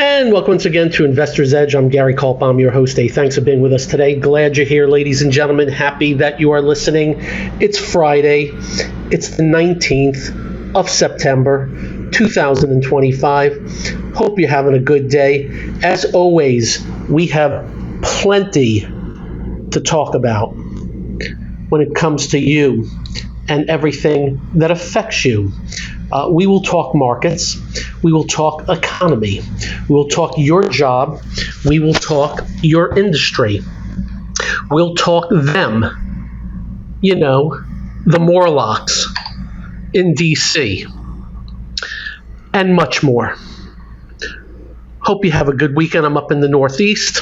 And welcome once again to Investor's Edge. I'm Gary Kaltbaum, your host. Thanks for being with us today. Glad you're here, ladies and gentlemen. Happy that you are listening. It's Friday. It's the 19th of September, 2025. Hope you're having a good day. As always, we have plenty to talk about when it comes to you and everything that affects you. We will talk markets. We will talk economy. We will talk your job. We will talk your industry. We'll talk them, the Morlocks in D.C., and much more. Hope you have a good weekend. I'm up in the Northeast,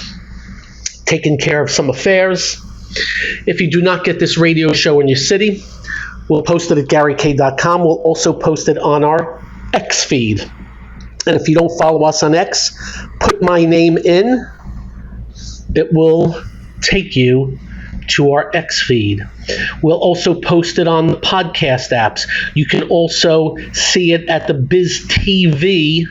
taking care of some affairs. If you do not get this radio show in your city, we'll post it at GaryK.com. We'll also post it on our X feed. And if you don't follow us on X, put my name in. It will take you to our X feed. We'll also post it on the podcast apps. You can also see it at the Biz TV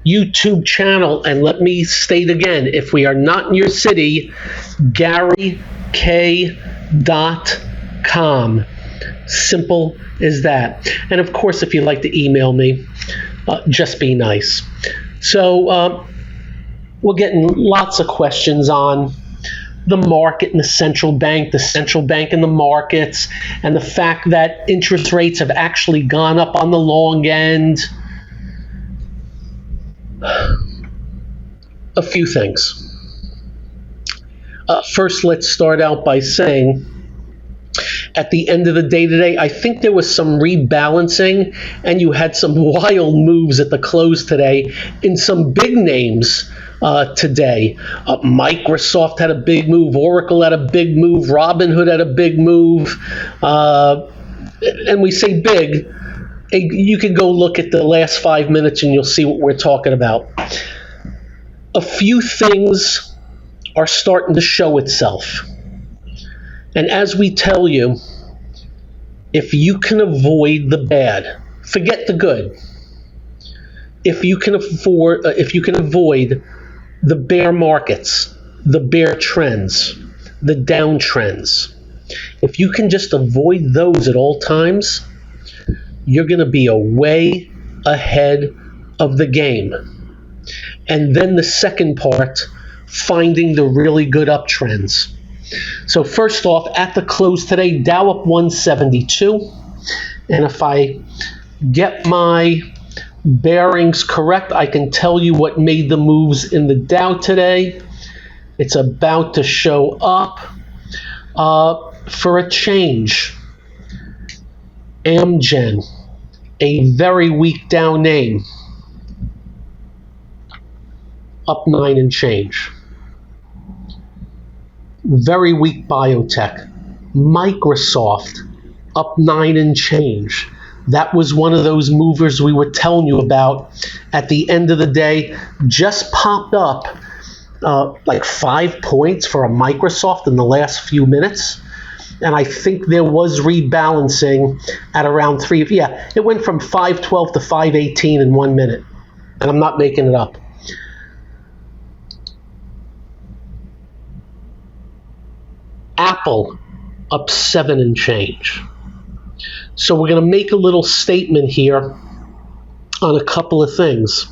YouTube channel. And let me state again, if we are not in your city, GaryK.com. Simple as that. And of course, if you'd like to email me, just be nice. So we're getting lots of questions on the market and the central bank and the markets, and the fact that interest rates have actually gone up on the long end. A few things. First, let's start out by saying, at the end of the day today, I think there was some rebalancing, and you had some wild moves at the close today in some big names today. Microsoft had a big move. Oracle had a big move. Robinhood had a big move. And we say big. You can go look at the last 5 minutes and you'll see what we're talking about. A few things are starting to show itself. And as we tell you, if you can avoid the bad, forget the good. If you can avoid the bear markets, the bear trends, the downtrends, if you can just avoid those at all times, you're going to be way ahead of the game. And then the second part, finding the really good uptrends. So first off, at the close today, Dow up 172. And if I get my bearings correct, I can tell you what made the moves in the Dow today. It's about to show up for a change. Amgen, a very weak Dow name, up 9 and change. Very weak biotech. Microsoft, up 9 and change. That was one of those movers we were telling you about at the end of the day. Just popped up like 5 points for a Microsoft in the last few minutes. And I think there was rebalancing at around 3. Yeah, it went from 512 to 518 in 1 minute. And I'm not making it up. Apple up 7 and change. So we're going to make a little statement here on a couple of things.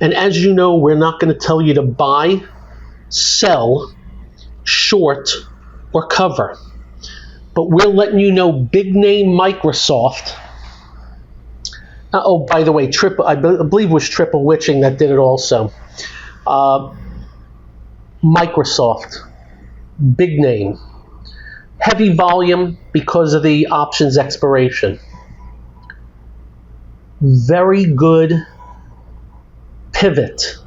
And as you know, we're not going to tell you to buy, sell, short, or cover. But we're letting you know big name Microsoft. Oh, by the way, I believe it was Triple Witching that did it also. Microsoft, big name. Heavy volume because of the options expiration. Very good pivot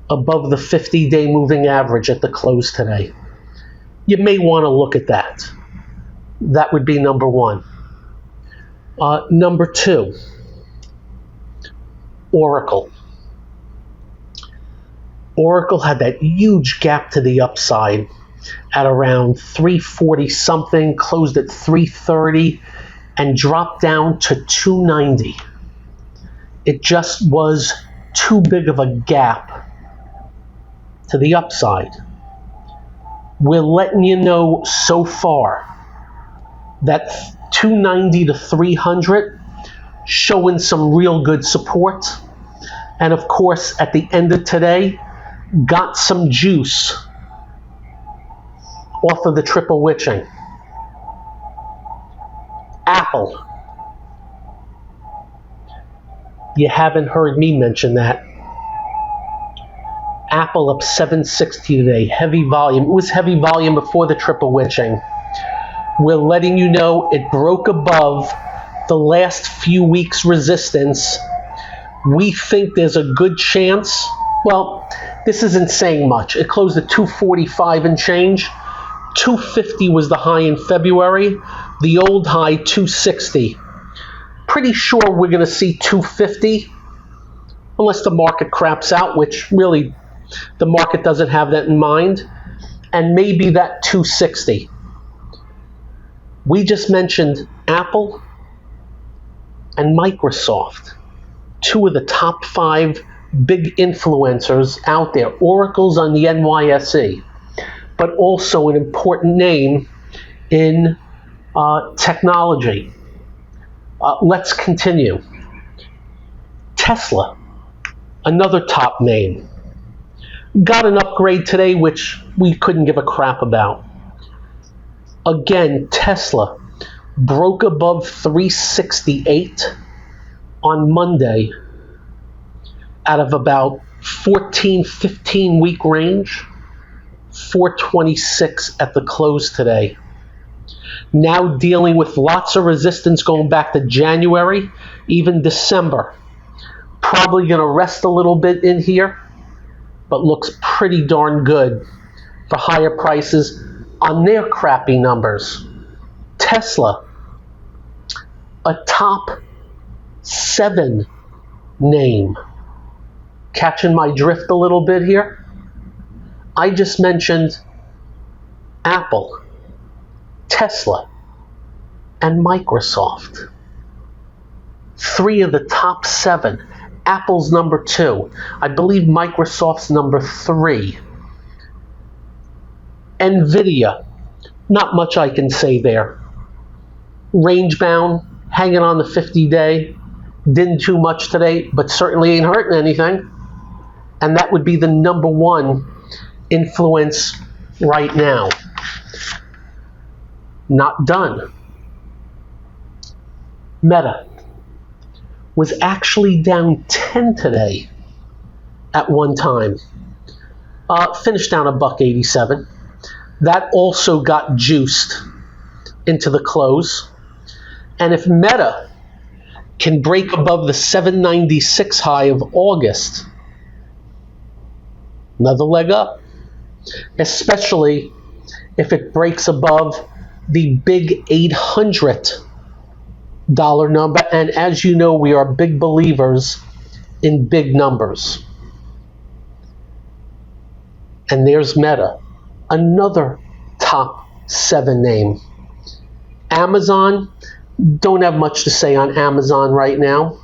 above the 50-day moving average at the close today. You may want to look at that. That would be number one. Number two, Oracle. Oracle had that huge gap to the upside at around 340 something, closed at 330, and dropped down to 290. It just was too big of a gap to the upside. We're letting you know so far that 290 to 300 showing some real good support. And of course, at the end of today, got some juice off of the triple witching. Apple. You haven't heard me mention that. Apple up 760 today, heavy volume. It was heavy volume before the triple witching. We're letting you know it broke above the last few weeks' resistance. We think there's a good chance. Well, this isn't saying much. It closed at 245 and change. 250 was the high in February. The old high, 260. Pretty sure we're going to see 250, unless the market craps out, which really the market doesn't have that in mind, and maybe that 260. We just mentioned Apple and Microsoft, two of the top 5 big influencers out there. Oracle's on the NYSE, but also an important name in technology. Let's continue. Tesla, another top name. Got an upgrade today, which we couldn't give a crap about. Again, Tesla broke above 368 on Monday out of about 14, 15 week range. 426 at the close today. Now dealing with lots of resistance going back to January, even December. Probably going to rest a little bit in here, but looks pretty darn good for higher prices on their crappy numbers. Tesla, a top 7 name. Catching my drift a little bit here? I just mentioned Apple, Tesla, and Microsoft. 3 of the top 7. Apple's number 2. I believe Microsoft's number 3. Nvidia, not much I can say there. Range bound, hanging on the 50-day. Didn't too much today, but certainly ain't hurting anything. And that would be the number 1 influence right now. Not done. Meta was actually down 10 today at one time. Finished down $1.87. That also got juiced into the close. And if Meta can break above the 796 high of August, another leg up, especially if it breaks above the big $800 number. And as you know, we are big believers in big numbers. And there's Meta, another top 7 name. Amazon, don't have much to say on Amazon right now.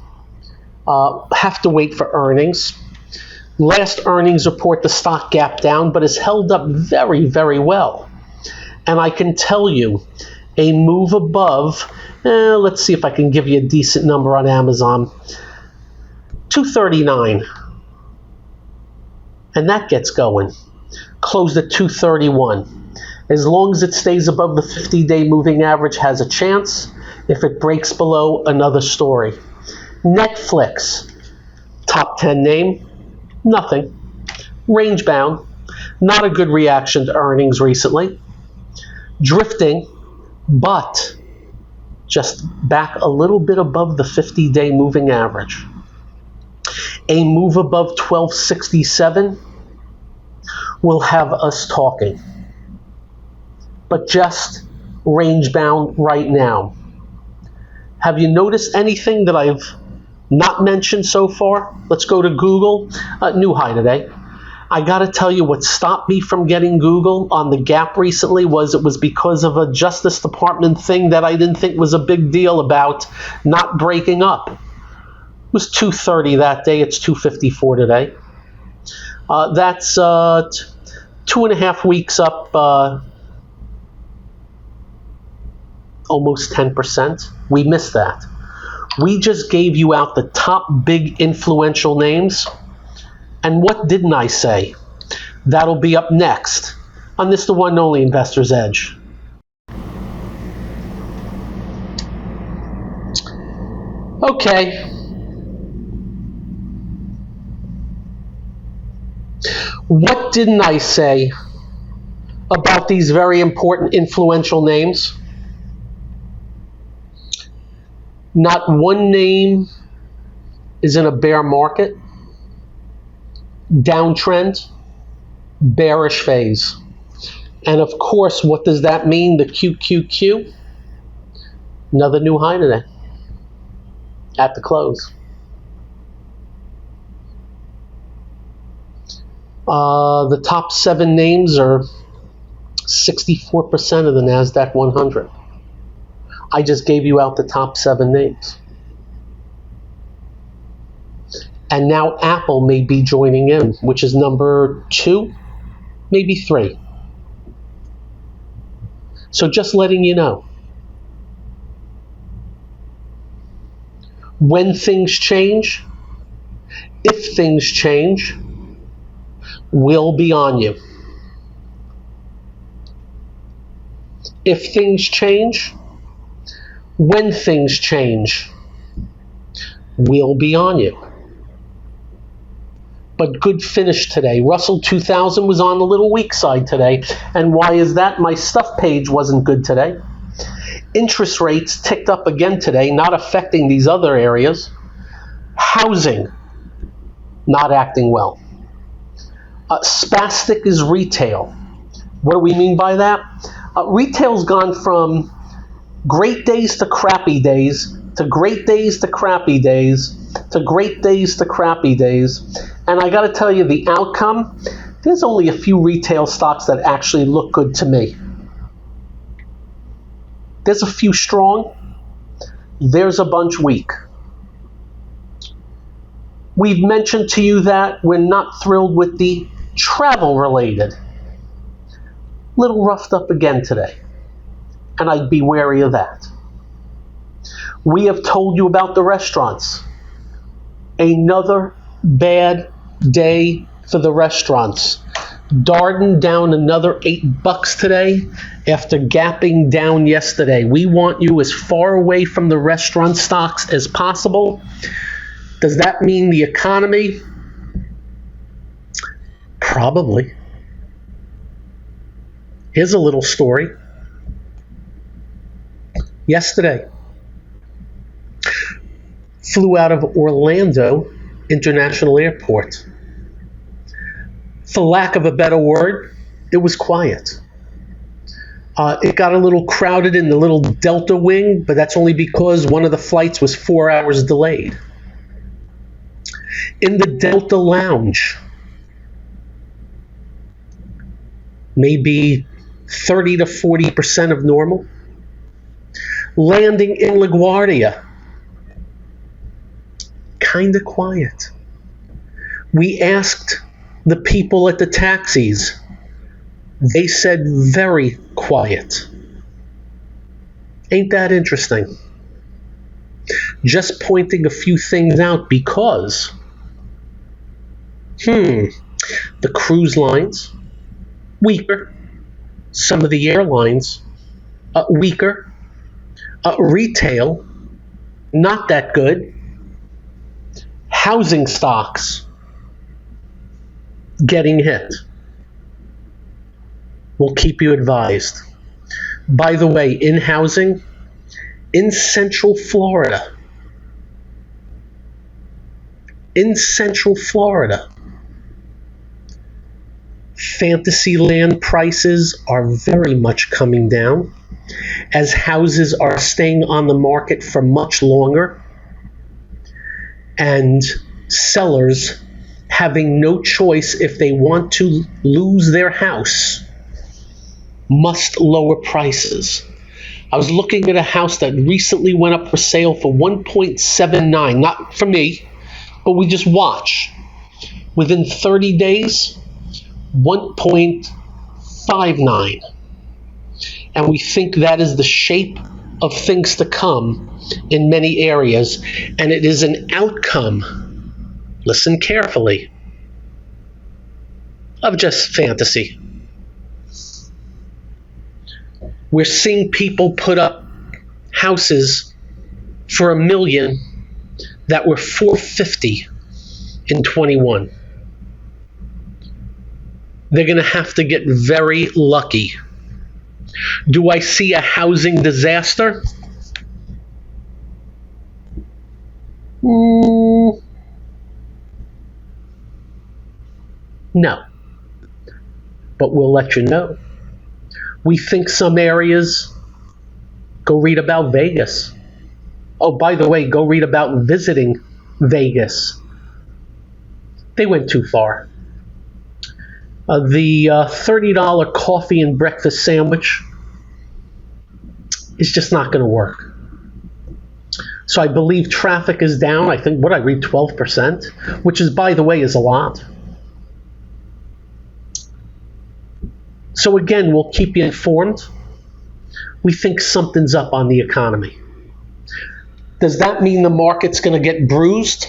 Have to wait for earnings. Last earnings report, the stock gapped down, but has held up very, very well. And I can tell you, a move above, let's see if I can give you a decent number on Amazon, 239. And that gets going. Closed at 231. As long as it stays above the 50-day moving average, has a chance. If it breaks below, another story. Netflix, top 10 name, nothing. Range bound, not a good reaction to earnings recently. Drifting, but just back a little bit above the 50-day moving average. A move above 1267 will have us talking. But just range bound right now. Have you noticed anything that I've not mentioned so far? Let's go to Google. New high today. I got to tell you, what stopped me from getting Google on the gap recently was because of a Justice Department thing that I didn't think was a big deal about not breaking up. was 230 that day. It's 254 today. That's 2.5 weeks up, almost 10%. We missed that. We just gave you out the top big influential names. And what didn't I say? That'll be up next on this, the one and only Investor's Edge. Okay. What didn't I say about these very important influential names? Not one name is in a bear market, downtrend, bearish phase. And of course, what does that mean? The QQQ, another new high today at the close. The top 7 names are 64% of the NASDAQ 100. I just gave you out the top 7 names. And now Apple may be joining in, which is number 2, maybe 3. So just letting you know. When things change, if things change, we'll be on you. If things change, when things change, we'll be on you. But good finish today. Russell 2000 was on the little weak side today. And why is that? My stuff page wasn't good today. Interest rates ticked up again today, not affecting these other areas. Housing, not acting well. Spastic is retail. What do we mean by that? Retail's gone from great days to crappy days, to great days to crappy days, to great days to crappy days. And I got to tell you, the outcome, there's only a few retail stocks that actually look good to me. There's a few strong, there's a bunch weak. We've mentioned to you that we're not thrilled with the travel related. Little roughed up again today, and I'd be wary of that. We have told you about the restaurants. Another bad day for the restaurants. Darden down another $8 today after gapping down yesterday. We want you as far away from the restaurant stocks as possible. Does that mean the economy? Probably. Here's a little story. Yesterday, flew out of Orlando International Airport. For lack of a better word, it was quiet. It got a little crowded in the little Delta wing, but that's only because one of the flights was 4 hours delayed. In the Delta lounge, maybe 30 to 40% of normal. Landing in LaGuardia, kind of quiet. We asked the people at the taxis. They said very quiet. Ain't that interesting? Just pointing a few things out because, the cruise lines, weaker. Some of the airlines, weaker. Retail, not that good. Housing stocks, getting hit. We'll keep you advised. By the way, in housing, in Central Florida, fantasy land prices are very much coming down as houses are staying on the market for much longer and sellers having no choice if they want to lose their house must lower prices. I was looking at a house that recently went up for sale for 1.79, not for me, but we just watch. Within 30 days, 1.59. And we think that is the shape of things to come in many areas, and it is an outcome, listen carefully, of just fantasy. We're seeing people put up houses for $1 million that were $450 in 21. They're going to have to get very lucky. Do I see a housing disaster? No. But we'll let you know. We think some areas, go read about Vegas. Oh, by the way, go read about visiting Vegas. They went too far. The $30 coffee and breakfast sandwich is just not going to work. So I believe traffic is down, I think, what I read, 12%, which is, by the way, is a lot. So again, we'll keep you informed. We think something's up on the economy. Does that mean the market's going to get bruised?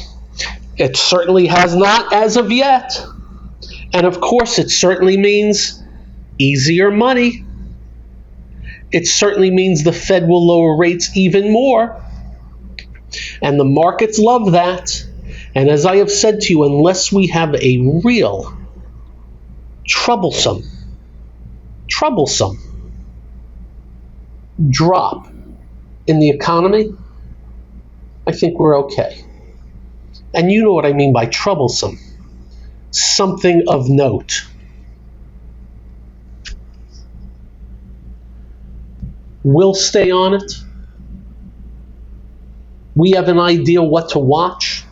It certainly has not as of yet. And of course, it certainly means easier money. It certainly means the Fed will lower rates even more. And the markets love that. And as I have said to you, unless we have a real troublesome drop in the economy, I think we're okay. And you know what I mean by troublesome. Something of note. We'll stay on it. We have an idea what to watch.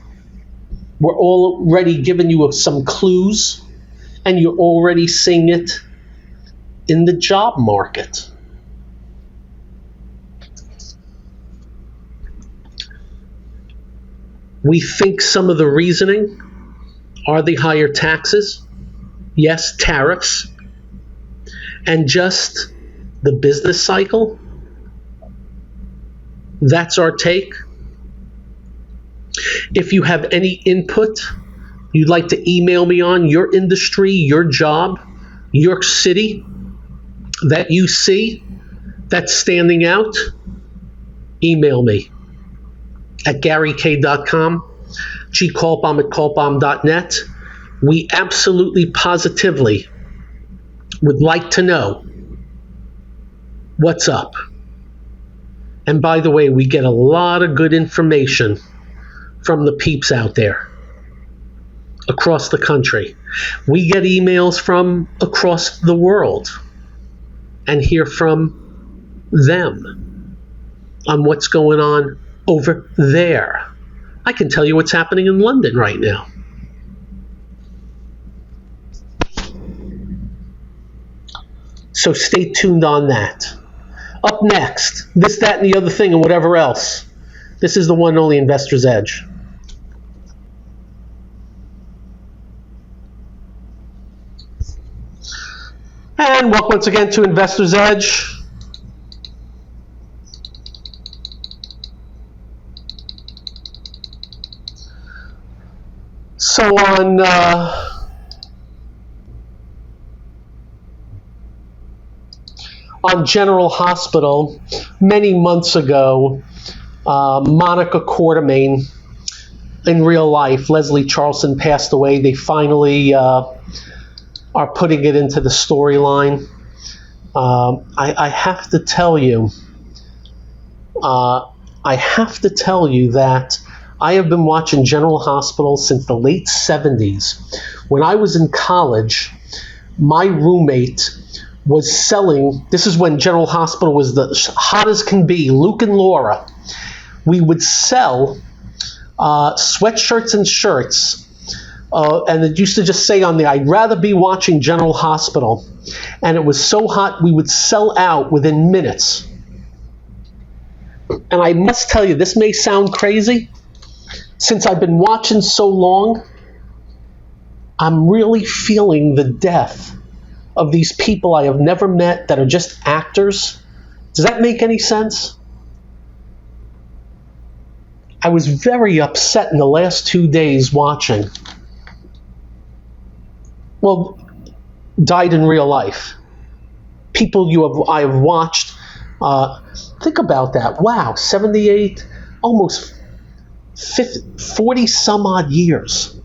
We're already giving you some clues, and you're already seeing it in the job market. We think some of the reasoning are the higher taxes, yes, tariffs, and just the business cycle. That's our take. If you have any input you'd like to email me on, your industry, your job, your city that you see that's standing out, email me at garyk.com, gkaltbaum at kaltbaum.net. We absolutely positively would like to know what's up. And by the way, we get a lot of good information from the peeps out there across the country. We get emails from across the world and hear from them on what's going on over there. I can tell you what's happening in London right now. So stay tuned on that. Up next, this, that, and the other thing, and whatever else. This is the one and only Investor's Edge. And welcome once again to Investor's Edge. So on General Hospital, many months ago, Monica Quartermain, in real life, Leslie Charlson passed away. They finally are putting it into the storyline. I have to tell you, that I have been watching General Hospital since the late 70s. When I was in college, my roommate was selling, this is when General Hospital was the hot as can be, Luke and Laura. We would sell sweatshirts and shirts, and it used to just say on there, I'd rather be watching General Hospital. And it was so hot, we would sell out within minutes. And I must tell you, this may sound crazy. Since I've been watching so long, I'm really feeling the death of these people I have never met that are just actors. Does that make any sense? I was very upset in the last 2 days watching. Well, died in real life. People I have watched. Think about that. Wow, 78, almost 40 some odd years.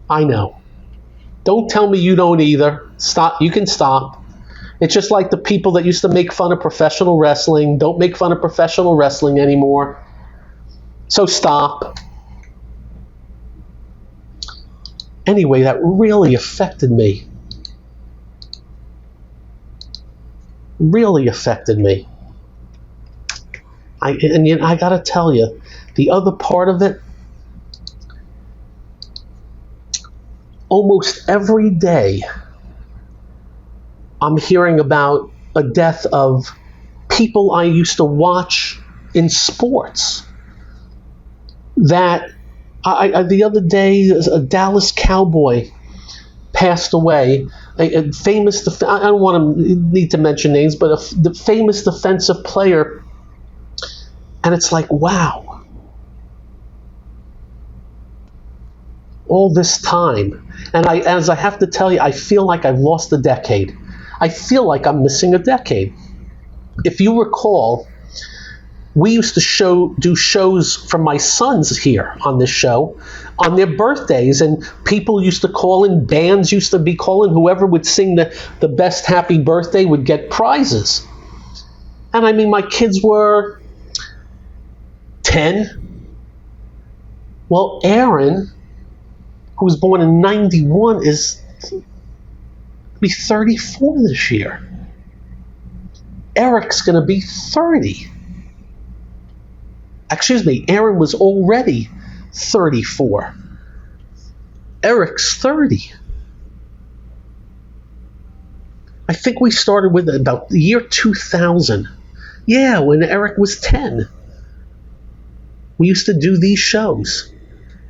I know. Don't tell me you don't either. Stop. You can stop. It's just like the people that used to make fun of professional wrestling. Don't make fun of professional wrestling anymore. So stop. Anyway, that really affected me. Really affected me. I gotta tell you, the other part of it, almost every day, I'm hearing about a death of people I used to watch in sports. That the other day, a Dallas Cowboy passed away. A famous, I don't need to mention names, but the famous defensive player. And it's like, wow. All this time. And as I have to tell you, I feel like I've lost a decade. I feel like I'm missing a decade. If you recall, we used to do shows from my sons here on this show on their birthdays, and people used to call in, bands used to be calling, whoever would sing the best happy birthday would get prizes. And I mean, my kids were 10. Well, Aaron, who was born in 91, is be 34 this year. Eric's going to be 30. Excuse me, Aaron was already 34. Eric's 30. I think we started with about the year 2000. Yeah, when Eric was 10. We used to do these shows.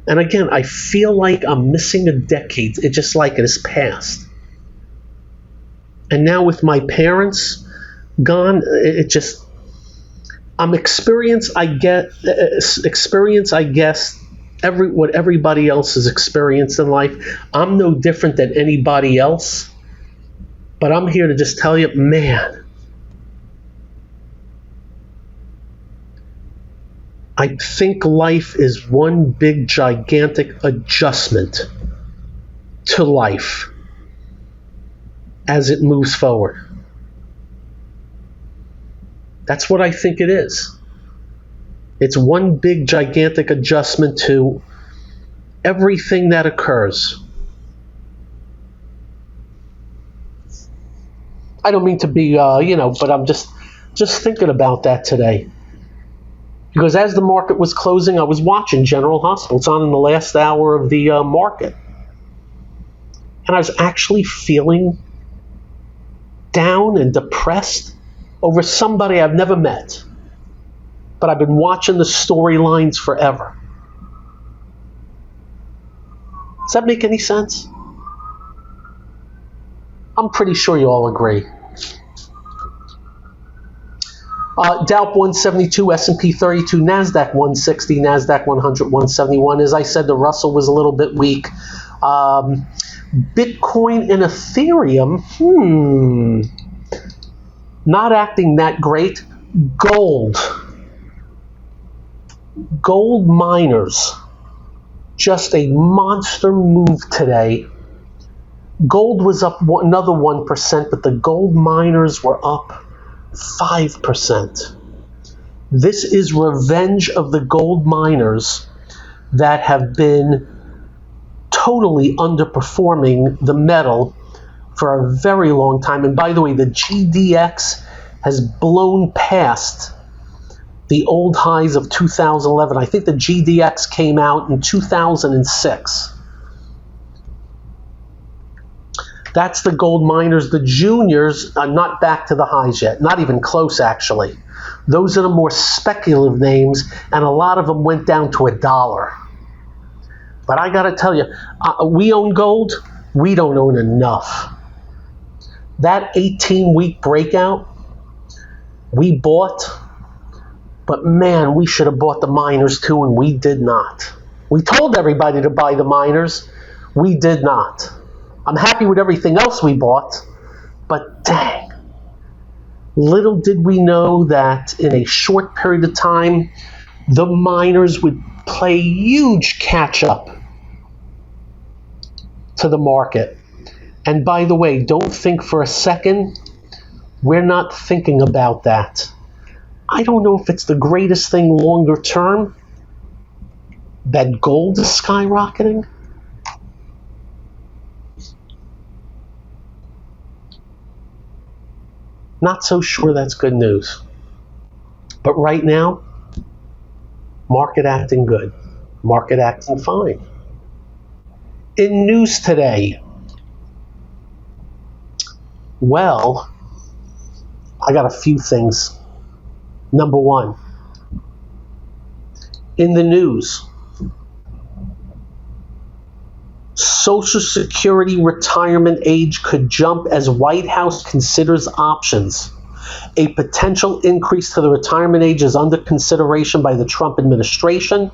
And again, I feel like I'm missing a decade. It's just like it has passed. And now with my parents gone, it just, I'm experience, I guess, what everybody else has experienced in life. I'm no different than anybody else. But I'm here to just tell you, man, I think life is one big, gigantic adjustment to life as it moves forward. That's what I think it is. It's one big, gigantic adjustment to everything that occurs. I don't mean to be, but I'm just thinking about that today. Because as the market was closing, I was watching General Hospital. It's on in the last hour of the market. And I was actually feeling down and depressed over somebody I've never met. But I've been watching the storylines forever. Does that make any sense? I'm pretty sure you all agree. Dow 172, S&P 32, NASDAQ 160, NASDAQ 100, 171. As I said, the Russell was a little bit weak. Bitcoin and Ethereum, not acting that great. Gold miners, just a monster move today. Gold was up another 1%, but the gold miners were up 5%. This is revenge of the gold miners that have been totally underperforming the metal for a very long time. And by the way, the GDX has blown past the old highs of 2011. I think the GDX came out in 2006. That's the gold miners. The juniors are not back to the highs yet, not even close, actually. Those are the more speculative names, and a lot of them went down to $1. But I got to tell you, we own gold. We don't own enough. That 18-week breakout, we bought, but man, we should have bought the miners too, and we did not. We told everybody to buy the miners. We did not. I'm happy with everything else we bought, but dang. Little did we know that in a short period of time, the miners would play huge catch-up to the market. And by the way, don't think for a second, we're not thinking about that. I don't know if it's the greatest thing longer term, that gold is skyrocketing. Not so sure that's good news. But right now, market acting good. Market acting fine. In news today, well, I got a few things. Number one, in the news, Social Security retirement age could jump as White House considers options. A potential increase to the retirement age is under consideration by the Trump administration.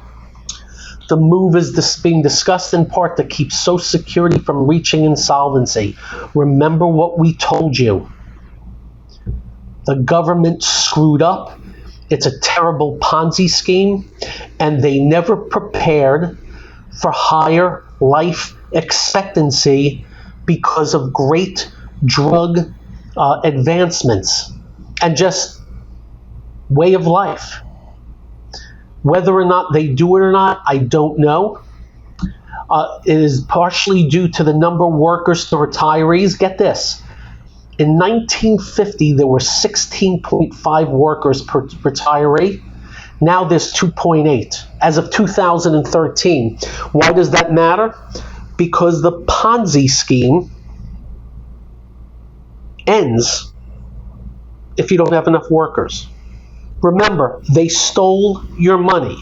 The move is being discussed in part to keep Social Security from reaching insolvency. Remember what we told you. The government screwed up. It's a terrible Ponzi scheme, and they never prepared for higher life expectancy because of great drug advancements and just way of life. Whether or not they do it or not, I don't know. It is partially due to the number of workers to retirees. Get this. In 1950, there were 16.5 workers per retiree. Now there's 2.8 as of 2013. Why does that matter? Because the Ponzi scheme ends if you don't have enough workers. Remember, they stole your money.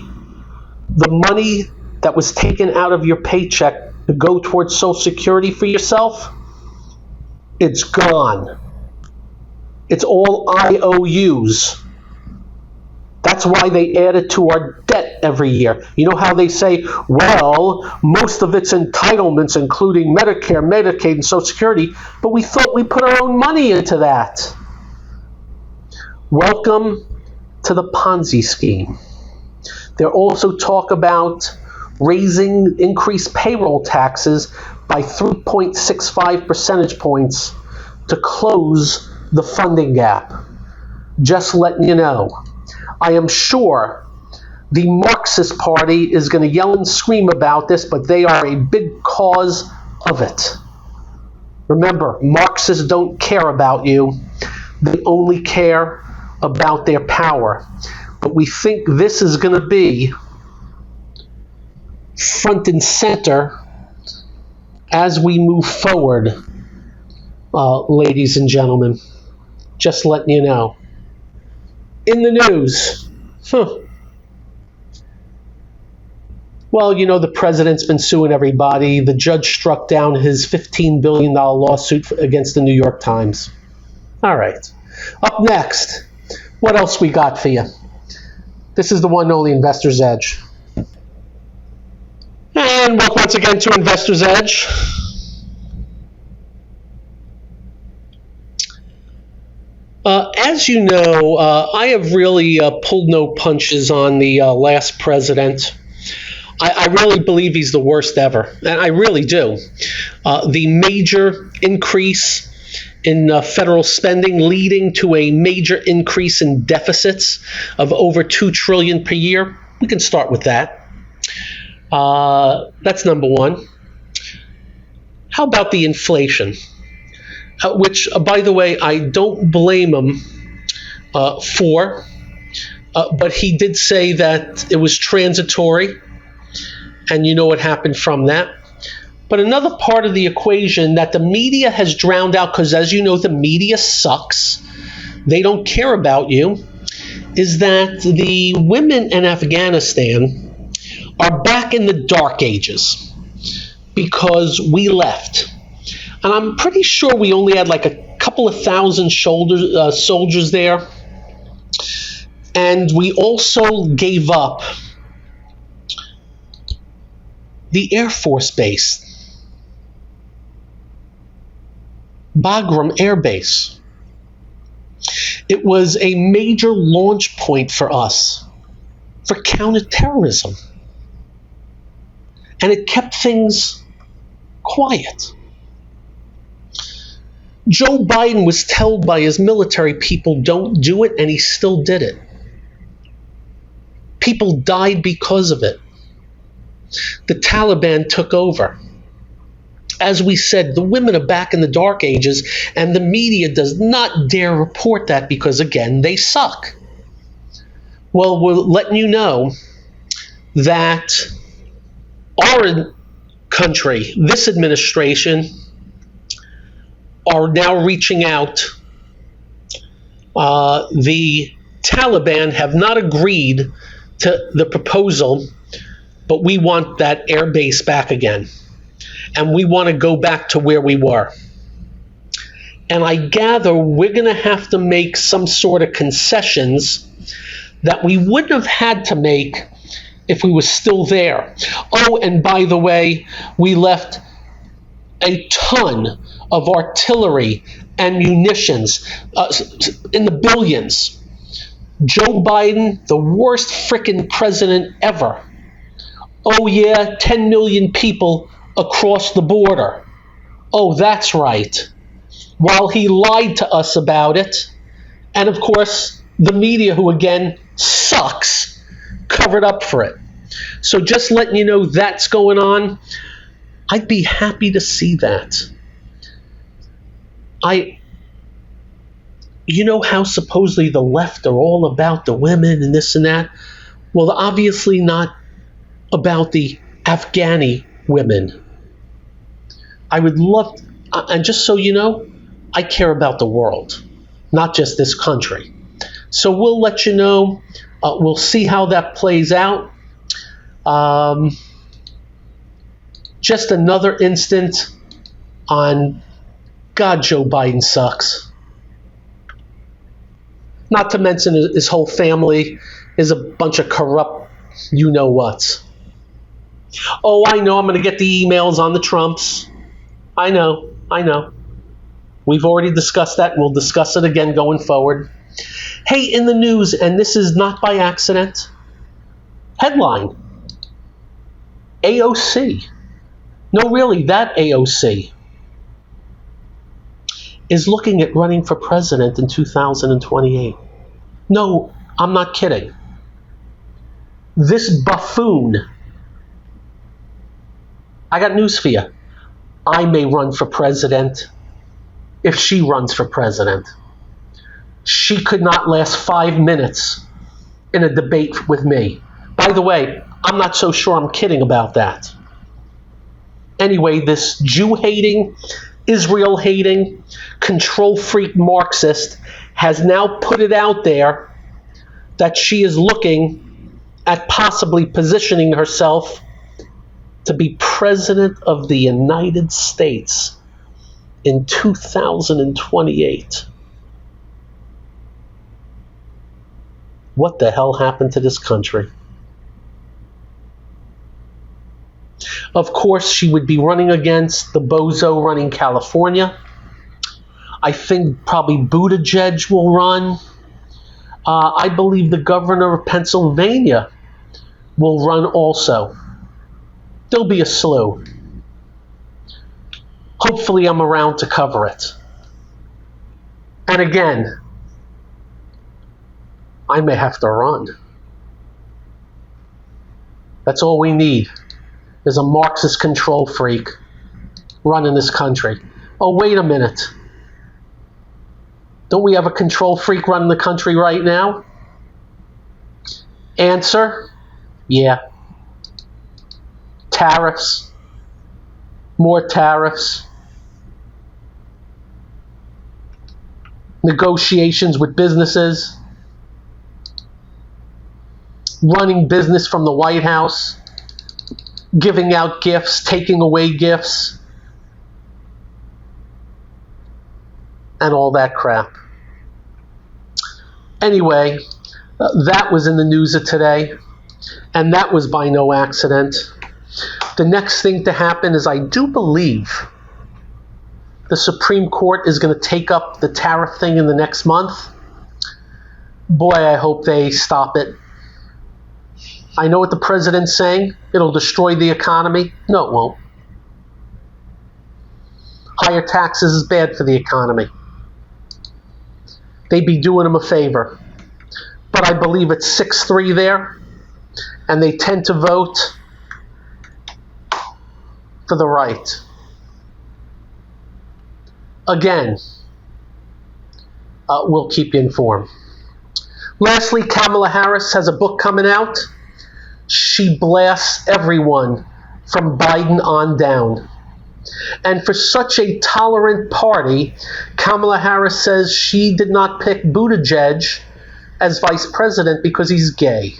The money that was taken out of your paycheck to go towards Social Security for yourself, it's gone. It's all IOUs. That's why they add it to our debt every year. You know how they say, well, most of it's entitlements, including Medicare, Medicaid, and Social Security, but we thought we put our own money into that. Welcome to the Ponzi scheme. They also talk about increased payroll taxes by 3.65 percentage points to close the funding gap. Just letting you know. I am sure the Marxist Party is going to yell and scream about this, but they are a big cause of it. Remember, Marxists don't care about you. They only care about their power. But we think this is going to be front and center as we move forward, ladies and gentlemen. Just letting you know. In the news, well, you know, the president's been suing everybody. The judge struck down his $15 billion lawsuit against the New York Times. All right. Up next, what else we got for you? This is the one and only Investor's Edge. And welcome once again to Investor's Edge. As you know, I have really pulled no punches on the last president. I really believe he's the worst ever, and I really do. The major increase in federal spending leading to a major increase in deficits of over $2 trillion per year. We can start with that. That's number one. How about the inflation? Which, by the way, I don't blame him for, but he did say that it was transitory, and you know what happened from that. But another part of the equation that the media has drowned out, because as you know, the media sucks, they don't care about you, is that the women in Afghanistan are back in the dark ages because we left. And I'm pretty sure we only had like a couple of thousand soldiers there. And we also gave up the Air Force Base, Bagram Air Base. It was a major launch point for us for counterterrorism. And it kept things quiet. Joe Biden was told by his military people, don't do it, and he still did it. People died because of it. The Taliban took over. As we said, the women are back in the dark ages, and the media does not dare report that because, again, they suck. Well, we're letting you know that our country, this administration, are now reaching out. The Taliban have not agreed to the proposal, but we want that air base back again. And we want to go back to where we were. And I gather we're going to have to make some sort of concessions that we wouldn't have had to make if we were still there. Oh, and by the way, we left a ton of artillery and munitions in the billions. Joe Biden, the worst frickin' president ever. Oh yeah, 10 million people across the border. Oh, that's right. While he lied to us about it, and of course, the media, who again sucks, covered up for it. So just letting you know that's going on. I'd be happy to see that. You know how supposedly the left are all about the women and this and that? Well, obviously not about the Afghani women. I would love, and just so you know, I care about the world, not just this country. So we'll let you know. We'll see how that plays out. Just another instant on, God, Joe Biden sucks. Not to mention his whole family is a bunch of corrupt you-know-whats. Oh, I know I'm going to get the emails on the Trumps. I know. We've already discussed that. We'll discuss it again going forward. Hey, in the news, and this is not by accident, headline, AOC. No, really, that AOC is looking at running for president in 2028. No, I'm not kidding. This buffoon, I got news for you. I may run for president if she runs for president. She could not last 5 minutes in a debate with me. By the way, I'm not so sure I'm kidding about that. Anyway, this Jew-hating, Israel-hating, control-freak Marxist has now put it out there that she is looking at possibly positioning herself to be President of the United States in 2028. What the hell happened to this country? Of course, she would be running against the bozo running California. I think probably Buttigieg will run. I believe the governor of Pennsylvania will run also. There'll be a slew. Hopefully I'm around to cover it. And again, I may have to run. That's all we need, is a Marxist control freak running this country. Oh, wait a minute. Don't we have a control freak running the country right now? Answer, yeah. Tariffs. more tariffs, negotiations with businesses, running business from the White House, giving out gifts, taking away gifts, and all that crap. Anyway, that was in the news of today, and that was by no accident. The next thing to happen is I do believe the Supreme Court is going to take up the tariff thing in the next month. Boy, I hope they stop it. I know what the president's saying. It'll destroy the economy. No, it won't. Higher taxes is bad for the economy. They'd be doing them a favor. But I believe it's 6-3 there, and they tend to vote for the right. Again, we'll keep you informed. Lastly, Kamala Harris has a book coming out. She blasts everyone from Biden on down. And for such a tolerant party, Kamala Harris says she did not pick Buttigieg as vice president because he's gay.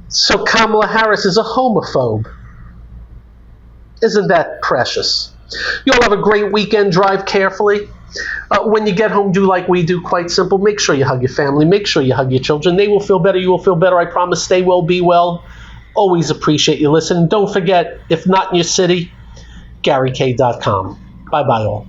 So Kamala Harris is a homophobe. Isn't that precious? You all have a great weekend. Drive carefully. When you get home, do like we do, quite simple. Make sure you hug your family. Make sure you hug your children. They will feel better. You will feel better. I promise. Stay well, be well. Always appreciate you listening. Don't forget, if not in your city, GaryK.com. Bye-bye all.